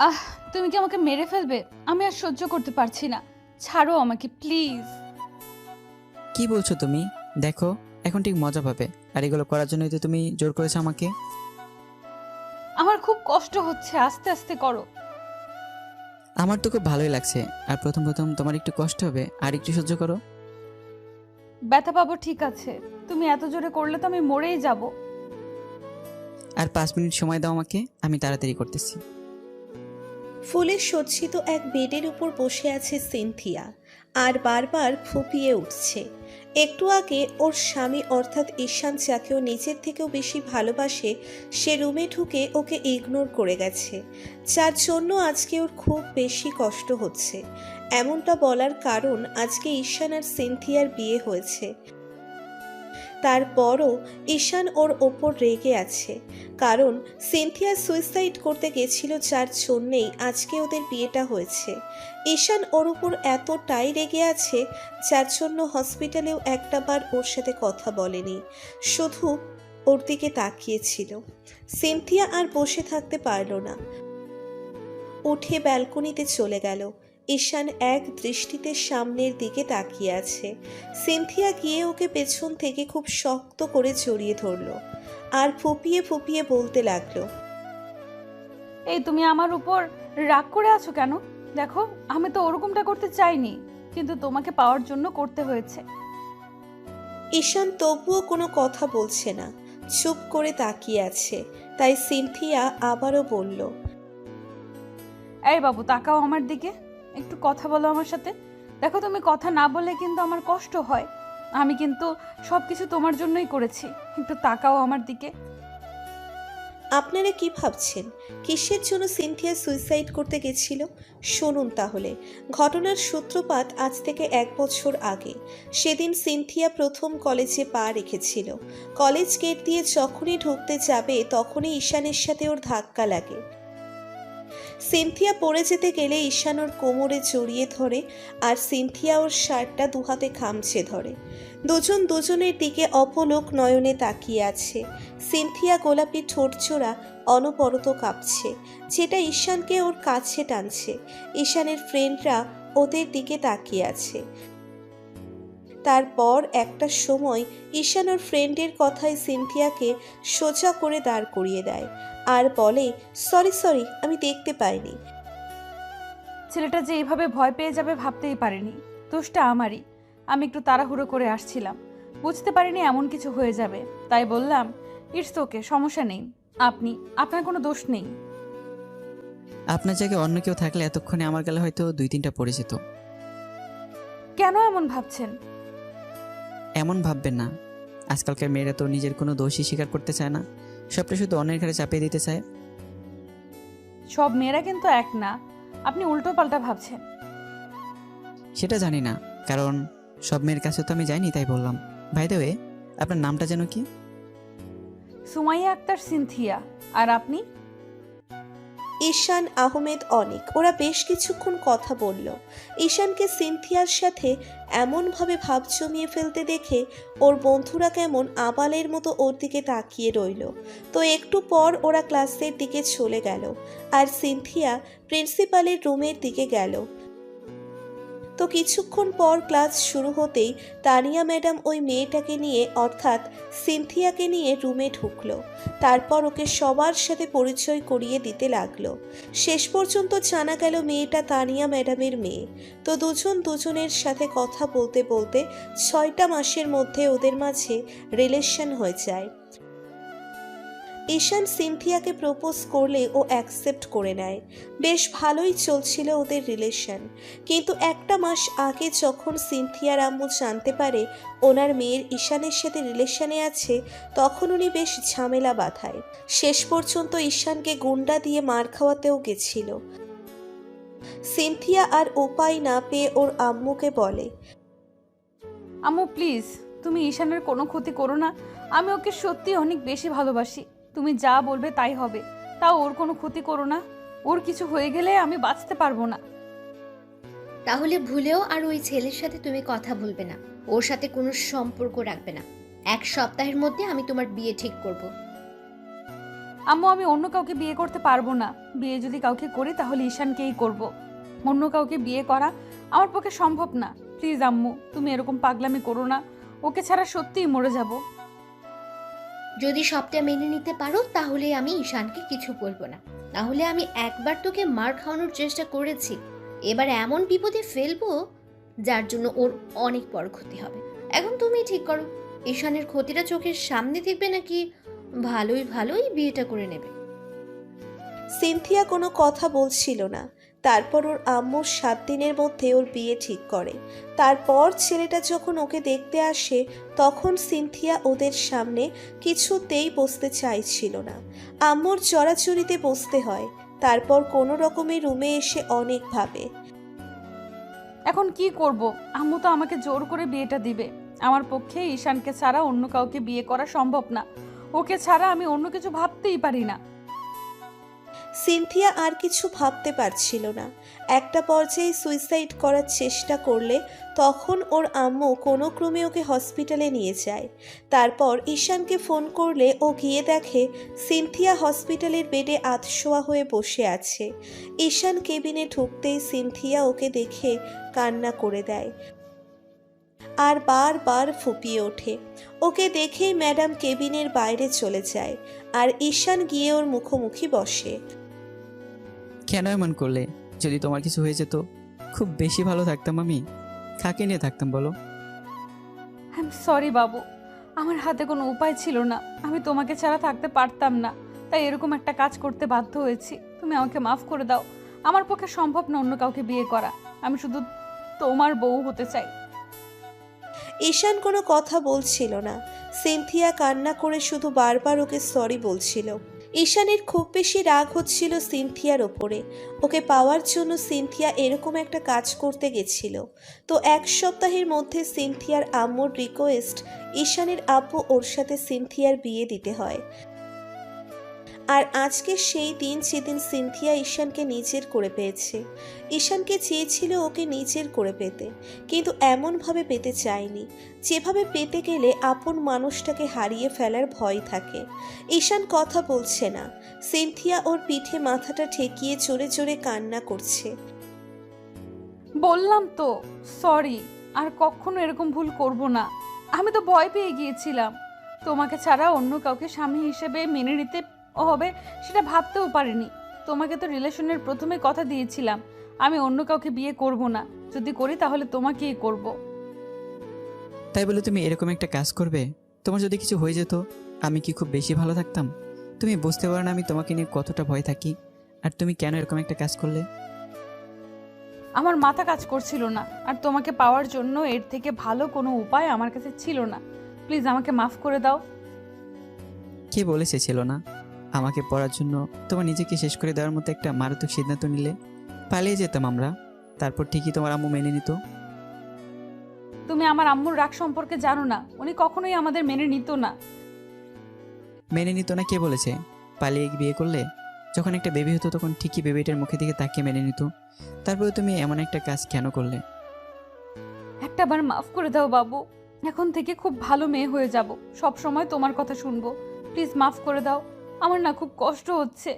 আহ, তুমি কি আমাকে মেরে ফেলবে? আমি আর সহ্য করতে পারছি না। ছাড়ো আমাকে প্লিজ। কি বলছো তুমি? দেখো, এখন ঠিক মজা পাবে। আর এগুলো করার জন্যই তো তুমি জোর করেছো আমাকে। আমার খুব কষ্ট হচ্ছে, আস্তে আস্তে করো। আমার তো খুব ভালোই লাগছে। আর প্রথম প্রথম তোমার একটু কষ্ট হবে, আর একটু সহ্য করো। ব্যথা পাবো ঠিক আছে, তুমি এত জোরে করলে তো আমি মরেই যাব। আর 5 মিনিট সময় দাও আমাকে, আমি তাড়াতাড়ি করতেছি। ফুলে সজ্জিত এক বেডের উপর বসে আছে সিনথিয়া আর বারবার ফুপিয়ে উঠছে। একটু আগে ওর স্বামী অর্থাৎ ঈশান যাকে ও নিজের থেকেও বেশি ভালোবাসে সে রুমে ঢুকে ওকে ইগনোর করে গেছে, যার জন্য আজকে ওর খুব বেশি কষ্ট হচ্ছে। এমনটা বলার কারণ আজকে ঈশান আর সিনথিয়ার বিয়ে হয়েছে। তারপরও ঈশান ওর ওপর রেগে আছে, কারণ সিনথিয়া সুইসাইড করতে গেছিল, যার জন্যেই আজকে ওদের বিয়েটা হয়েছে। ঈশান ওর উপর এতটাই রেগে আছে যার জন্য হসপিটালেও একটাবার ওর সাথে কথা বলেনি, শুধু ওর দিকে তাকিয়েছিল। সিনথিয়া আর বসে থাকতে পারল না, উঠে ব্যালকনিতে চলে গেল। ঈশান এক দৃষ্টিতে সামনের দিকে তাকিয়ে আছে। সিনথিয়া গিয়ে ওকে পেছন থেকে খুব শক্ত করে জড়িয়ে ধরল আর ফুপিয়ে ফুপিয়ে বলতে লাগলো, এই তুমি আমার উপর রাগ করে আছো কেন? দেখো, আমি তো ওরকমটা করতে চাইনি, কিন্তু তোমাকে পাওয়ার জন্য করতে হয়েছে। ঈশান তবুও কোনো কথা বলছে না, চুপ করে তাকিয়ে আছে। তাই সিনথিয়া আবারও বলল, এই বাবু, তাকাও আমার দিকে, একটু কথা বলো আমার সাথে। দেখো, তুমি কথা না বললে কিন্তু আমার কষ্ট হয়। আমি কিন্তু সবকিছু তোমার জন্যই করেছি, একটু তাকাও আমার দিকে। আপনারা কি ভাবছেন কিসের জন্য সিনথিয়া সুইসাইড করতে গেছিল? শুনুন তাহলে। ঘটনার সূত্রপাত আজ থেকে 1 বছর আগে। সেদিন সিনথিয়া প্রথম কলেজে পা রেখেছিল। কলেজ গেট দিয়ে যখনই ঢুকতে যাবে তখনই ঈশানের সাথে ওর ধাক্কা লাগে। সিনথিয়া পড়ে যেতে গেলে ঈশান ওর কোমরে জড়িয়ে ধরে আর সিনথিয়া ওর শার্টটা দুহাতে খামচে ধরে। দুজন দুজনের দিকে অপলোক নয়নে তাকিয়ে আছে। সিনথিয়া গোলাপি ঠোঁটজোড়া অনবরত কাঁপছে, যেটা ঈশানকে ওর কাছে টানছে। ঈশানের ফ্রেন্ডরা ওদের দিকে তাকিয়ে আছে। তারপর একটা সময় ঈশান ওর ফ্রেন্ডের কথায় সিনথিয়াকে সোজা করে দাঁড় করিয়ে দেয় আর বলে, সরি সরি, আমি দেখতে পাইনি। ছেলেটা যে এইভাবে ভয় পেয়ে যাবে ভাবতেই পারিনি। দোষটা আমারই। আমি একটু তাড়াহুড়ো করে আসছিলাম, বুঝতে পারিনি এমন কিছু হয়ে যাবে। তাই বললাম, ইটস ওকে, সমস্যা নেই। আপনার কোনো দোষ নেই। আপনার জায়গায় অন্য কেউ থাকলে এতক্ষণে আমার গালে হয়তো 2-3টা পড়ে যেত। কেন এমন ভাবছেন? এমন ভাববেন না। আজকালকার মেয়েরা তো নিজের কোনো দোষই স্বীকার করতে চায় না, সবটা শুধু অন্যের ঘাড়ে চাপিয়ে দিতে চায়। সব মেয়েরা কিন্তু এক না, আপনি উল্টো পাল্টা ভাবছেন। সেটা জানি না, কারণ সব মেয়ের কাছে তো আমি যাইনি, তাই বললাম। ভাই দ্য ওয়ে, আপনার নামটা যেন কি? সুমাইয়া আক্তার সিনথিয়া। আর আপনি? ঈশান আহমেদ অনিক। ওরা বেশ কিছুক্ষণ কথা বলল। ঈশানকে সিনথিয়ার সাথে এমনভাবে ভাব জমিয়ে ফেলতে দেখে ওর বন্ধুরা কেমন আবালের মতো ওর দিকে তাকিয়ে রইল। তো একটু পর ওরা ক্লাসের দিকে চলে গেল আর সিনথিয়া প্রিন্সিপালের রুমের দিকে গেল। তো কিছুক্ষণ পর ক্লাস শুরু হতেই তানিয়া ম্যাডাম ওই মেয়েটাকে নিয়ে অর্থাৎ সিনথিয়াকে নিয়ে রুমে ঢুকলো। তারপর ওকে সবার সাথে পরিচয় করিয়ে দিতে লাগলো। শেষ পর্যন্ত জানা গেল মেয়েটা তানিয়া ম্যাডামের মেয়ে। তো দুজন দুজনের সাথে কথা বলতে বলতে 6টা মাসের মধ্যে ওদের মাঝে রিলেশন হয়ে যায়। ঈশান সিনথিয়াকে প্রপোজ করলে ও অ্যাকসেপ্ট করে নেয়। বেশ ভালোই চলছিল ওদের রিলেশন, কিন্তু একটা মাস আগে যখন সিনথিয়ার আম্মু জানতে পারে ওনার মেয়ের ঈশানের সাথে রিলেশনে আছে, তখন উনি বেশ ঝামেলা বাঁধায়। শেষ পর্যন্ত ঈশানকে গুন্ডা দিয়ে মার খাওয়াতেও গেছিল। সিনথিয়া আর উপায় না পেয়ে ওর আম্মুকে বলে, আম্মু প্লিজ, তুমি ঈশানের কোনো ক্ষতি করো না। আমি ওকে সত্যি অনেক বেশি ভালোবাসি। তুমি যা বলবে তাই হবে, তাও ওর কোনো ক্ষতি করো না। ওর কিছু হয়ে গেলে আমি বাঁচতে পারবো না। তাহলে ভুলেও আর ওই ছেলের সাথে তুমি কথা বলবে না, ওর সাথে কোনো সম্পর্ক রাখবে না। 1 সপ্তাহের মধ্যে আমি তোমার বিয়ে ঠিক করব। আম্মু আমি অন্য কাউকে বিয়ে করতে পারবো না। বিয়ে যদি কাউকে করি তাহলে ঈশানকেই করব। অন্য কাউকে বিয়ে করা আমার পক্ষে সম্ভব না। প্লিজ আম্মু, তুমি এরকম পাগলামি করো না। ওকে ছাড়া সত্যিই মরে যাব। যদি সবটা মেনে নিতে পারো তাহলে আমি ঈশানকে কিছু বলবো না। তাহলে আমি একবার তোকে মার খাওয়ানোর চেষ্টা করেছি, এবার এমন বিপদে ফেলবো যার জন্য ওর অনেক বড় ক্ষতি হবে। এখন তুমি ঠিক করো, ঈশানের ক্ষতিটা চোখের সামনে দেখবে নাকি ভালোই ভালোই বিয়েটা করে নেবে? সিনথিয়া কোনো কথা বলছিল না। তারপর ওর আম্মু 7 দিনের মধ্যে ওর বিয়ে ঠিক করে। তারপর ছেলেটা যখন ওকে দেখতে আসে তখন সিনথিয়া ওদের সামনে কিছুতেই বসতে চাইছিল না। আম্মুর চড়াচড়িতে বসতে হয়। তারপর কোনো রকমের রুমে এসে অনেক ভাবে। এখন কি করব? আম্মু তো আমাকে জোর করে বিয়েটা দিবে। আমার পক্ষে ঈশানকে ছাড়া অন্য কাউকে বিয়ে করা সম্ভব না। ওকে ছাড়া আমি অন্য কিছু ভাবতেই পারি না। সিনথিয়া আর কিছু ভাবতে পারছিল না। একটা পর্যায়ে সুইসাইড করার চেষ্টা করলে তখন ওর আম্মু কোনো ক্রমে ওকে হসপিটালে নিয়ে যায়। তারপর ঈশানকে ফোন করলে ও গিয়ে দেখে সিনথিয়া হসপিটালের বেডে আধশোয়া হয়ে বসে আছে। ঈশান কেবিনে ঢুকতেই সিনথিয়া ওকে দেখে কান্না করে দেয় আর বারবার ফুপিয়ে ওঠে। ওকে দেখেই ম্যাডাম কেবিনের বাইরে চলে যায় আর ঈশান গিয়ে ওর মুখোমুখি বসে। কেন এমন করলে? যদি তোমার কিছু হয়ে যেত খুব বেশি ভালো থাকতাম আমি। কাকে নিয়ে থাকতাম বলো? আই এম সরি বাবু, আমার হাতে কোনো উপায় ছিল না। আমি তোমাকে ছাড়া থাকতে পারতাম না, তাই এরকম একটা কাজ করতে বাধ্য হয়েছি। তুমি আমাকে মাফ করে দাও। আমার পক্ষে সম্ভব না অন্য কাউকে বিয়ে করা। আমি শুধু তোমার বউ হতে চাই। ঈশান কোনো কথা বলছিল না। সিনথিয়া কান্না করে শুধু বারবার ওকে সরি বলছিল। ঈশানের খুব বেশি রাগ হচ্ছিল সিনথিয়ার ওপরে। ওকে পাওয়ার জন্য সিনথিয়া এরকম একটা কাজ করতে গেছিল। তো 1 সপ্তাহের মধ্যে সিনথিয়ার আম্মুর রিকোয়েস্ট, ঈশানের আব্বু ওর সাথে সিনথিয়ার বিয়ে দিতে হয়। আর আজকে সেই দিন যেদিন সিনথিয়া ঈশানকে নিজের করে পেয়েছে। ঈশানকে চেয়েছিল ওকে নিজের করে পেতে, কিন্তু এমনভাবে পেতে চায়নি যেভাবে পেতে গেলে আপন মানুষটাকে হারিয়ে ফেলার ভয় থাকে। ঈশান কথা বলছে না। সিনথিয়া ওর পিঠে মাথাটা ঠেকিয়ে জোরে জোরে কান্না করছে। বললাম তো সরি, আর কখনো এরকম ভুল করব না। আমি তো ভয় পেয়ে গিয়েছিলাম। তোমাকে ছাড়া অন্য কাউকে স্বামী হিসেবে মেনে নিতে হবে সেটা ভাবতেও পারিনি। তোমাকে তো রিলেশনের প্রথমে কথা দিয়েছিলাম আমি অন্য কাউকে বিয়ে করব না। যদি করি তাহলে তোমাকেই করব। তাই বলে তুমি এরকম একটা কাজ করবে? তোমার যদি কিছু হয়ে যেত আমি কি খুব বেশি ভালো থাকতাম? তুমি বুঝতে পারো না আমি তোমাকে নিয়ে কতটা ভয় থাকি। আর তুমি কেন এরকম একটা কাজ করলে? আমার মাথা কাজ করছিল না, আর তোমাকে পাওয়ার জন্য এর থেকে ভালো কোনো উপায় আমার কাছে ছিল না। প্লিজ আমাকে মাফ করে দাও। কে বলেছে ছিল না? আমাকে পড়ার জন্য তোমার নিজেকে শেষ করে দেওয়ার মতো একটা মারাত্মক সিদ্ধান্ত নিলে পালিয়ে যেতাম আমরা। তারপর ঠিকই তোমার আম্মু মেনে নিত। তুমি আমার আম্মুর রাগ সম্পর্কে জানো না। উনি কখনোই আমাদের মেনে নিত না। মেনে নিত না কে বলেছে? পালিয়ে বিয়ে করলে যখন একটা বেবি হতো তখন ঠিকই বেবিটার মুখের দিকে তাকিয়ে মেনে নিত। তারপরে তুমি এমন একটা কাজ কেন করলে? একটাবার মাফ করে দাও বাবু। এখন থেকে খুব ভালো মেয়ে হয়ে যাব। সব সময় তোমার কথা শুনবো। প্লিজ মাফ করে দাও। আমার না খুব কষ্ট হচ্ছে।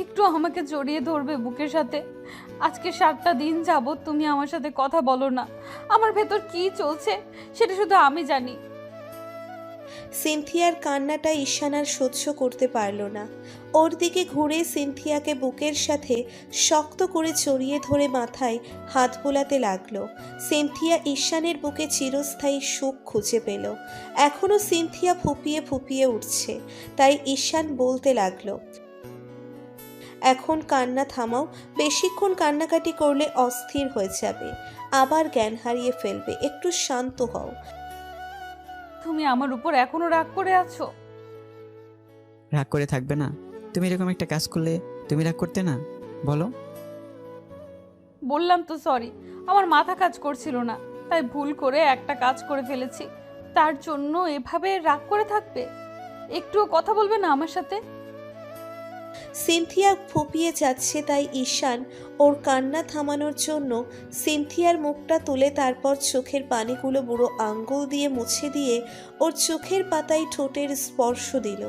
একটু আমাকে জড়িয়ে ধরবে বুকের সাথে। আজকে 7টা দিন যাবত তুমি আমার সাথে কথা বলো না। আমার ভেতর কি চলছে সেটা শুধু আমি জানি। সিনথিয়ার কান্নাটা ঈশান আর সহ্য করতে পারল না। ওর দিকে ঘুরে সিনথিয়াকে বুকের সাথে শক্ত করে জড়িয়ে ধরে মাথায় হাত বোলাতে লাগলো। সিনথিয়া ঈশানের বুকে চিরস্থায়ী সুখ খুঁজে পেল। এখনও সিনথিয়া ফুপিয়ে ফুপিয়ে উঠছে। তাই ঈশান বলতে লাগলো, এখন কান্না থামাও। বেশিক্ষণ কান্নাকাটি করলে অস্থির হয়ে যাবে, আবার জ্ঞান হারিয়ে ফেলবে। একটু শান্ত হও। তুমি আমার উপর এখনো রাগ করে আছো? রাগ করে থাকবে না? তুমি এরকম একটা কাজ করলে তুমি রাগ করতে না? বলো। বললাম তো সরি, আমার মাথা কাজ করছিল না, তাই ভুল করে একটা কাজ করে ফেলেছি। তার জন্য এভাবে রাগ করে থাকবে? একটুও কথা বলবে না আমার সাথে? সিনথিয়া ফুপিয়ে যাচ্ছে, তাই ঈশান ওর কান্না থামানোর জন্য সিনথিয়ার মুখটা তুলে তারপর চোখের পানিগুলো বুড়ো আঙ্গুল দিয়ে মুছে দিয়ে ওর চোখের পাতায় ঠোঁটের স্পর্শ দিল।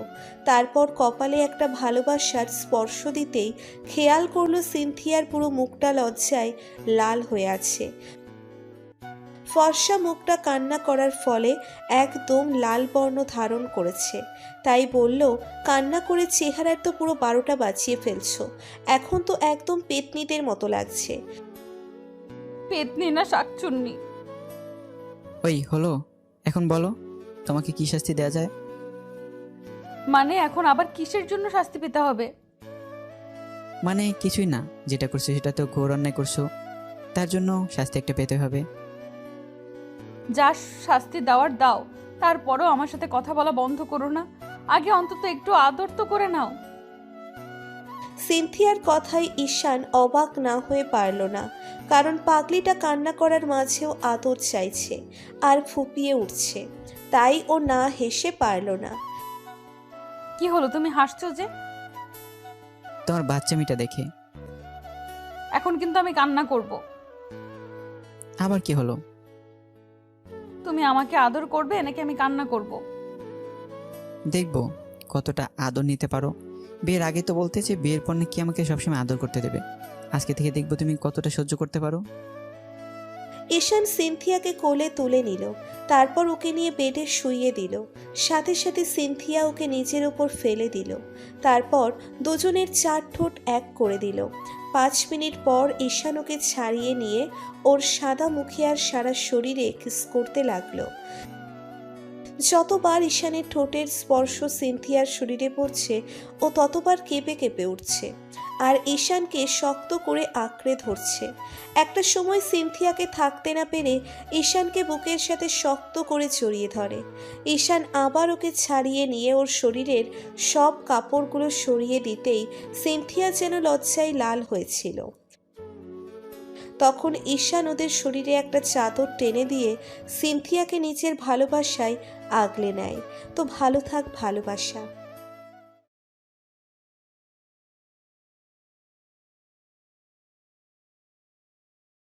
তারপর কপালে একটা ভালোবাসার স্পর্শ দিতেই খেয়াল করলো সিনথিয়ার পুরো মুখটা লজ্জায় লাল হয়ে আছে। ফর্সা মুখটা কান্না করার ফলে একদম লাল বর্ণ ধারণ করেছে। তাই বলল, কান্না করে চেহারার তো পুরো 12টা বাঁচিয়ে ফেলছো, এখন তো একদম পেতনিদের মতো লাগছে। পেতনি না শাকচুন্নি। ওই হলো, এখন বলো তোমাকে কি শাস্তি দেওয়া যায়? মানে এখন আবার কিসের জন্য শাস্তি পেতে হবে? মানে কিছুই না, যেটা করছো সেটা তো ঘোর অন্যায় করছো, তার জন্য শাস্তি একটা পেতে হবে। যা শাস্তি দেওয়ার দাও, তারপরও আমার সাথে কথা বলা বন্ধ করো না। আগে অন্তত একটু আদর তো করে নাও। সিনথিয়ার কথায় ঈশান অবাক না হয়ে পারল না, কারণ পাগলিটা কান্না করার মাঝেও আদর চাইছে আর ফুপিয়ে উঠছে, তাই ও না হেসে পারল না। কি হলো, তুমি হাসছো যে? তোমার বাচ্চামিটা দেখে। এখন কিন্তু আমি কান্না করব। আবার কি হলো? তুমি আমাকে আদর করবে নাকি আমি কান্না করব? দেখবো কতটা আদর নিতে পারো। বিয়ের আগে তো বলতেছে বিয়ের পর নাকি আমাকে সবসময় আদর করতে দেবে, আজকে থেকে দেখবো তুমি কতটা সহ্য করতে পারো। ঈশান সিনথিয়াকে কোলে তুলে নিল, তারপর ওকে নিয়ে বেডে শুইয়ে দিল। সাথে সাথে সিনথিয়া ওকে নিজের ওপর ফেলে দিল। তারপর দুজনের 4 ঠোঁট এক করে দিল। 5 মিনিট পর ঈশান ওকে ছাড়িয়ে নিয়ে ওর সাদা মুখে আর সারা শরীরে কিস করতে লাগলো। যতবার ঈশানের ঠোঁটের স্পর্শ সিনথিয়ার শরীরে পড়ছে ও ততবার কেঁপে কেঁপে উঠছে আর ঈশানকে শক্ত করে আঁকড়ে ধরছে। একটা সময় সিনথিয়াকে থাকতে না পেরে ঈশানকে বুকের সাথে শক্ত করে জড়িয়ে ধরে। ঈশান আবার ওকে ছাড়িয়ে নিয়ে ওর শরীরের সব কাপড়গুলো সরিয়ে দিতেই সিনথিয়া যেন লজ্জায় লাল হয়েছিল। তখন ঈশান ওদের শরীরে একটা চাদর টেনে দিয়ে সিনথিয়াকে নিজের ভালোবাসায় আগলে নেয়। তো ভালো থাক ভালোবাসা।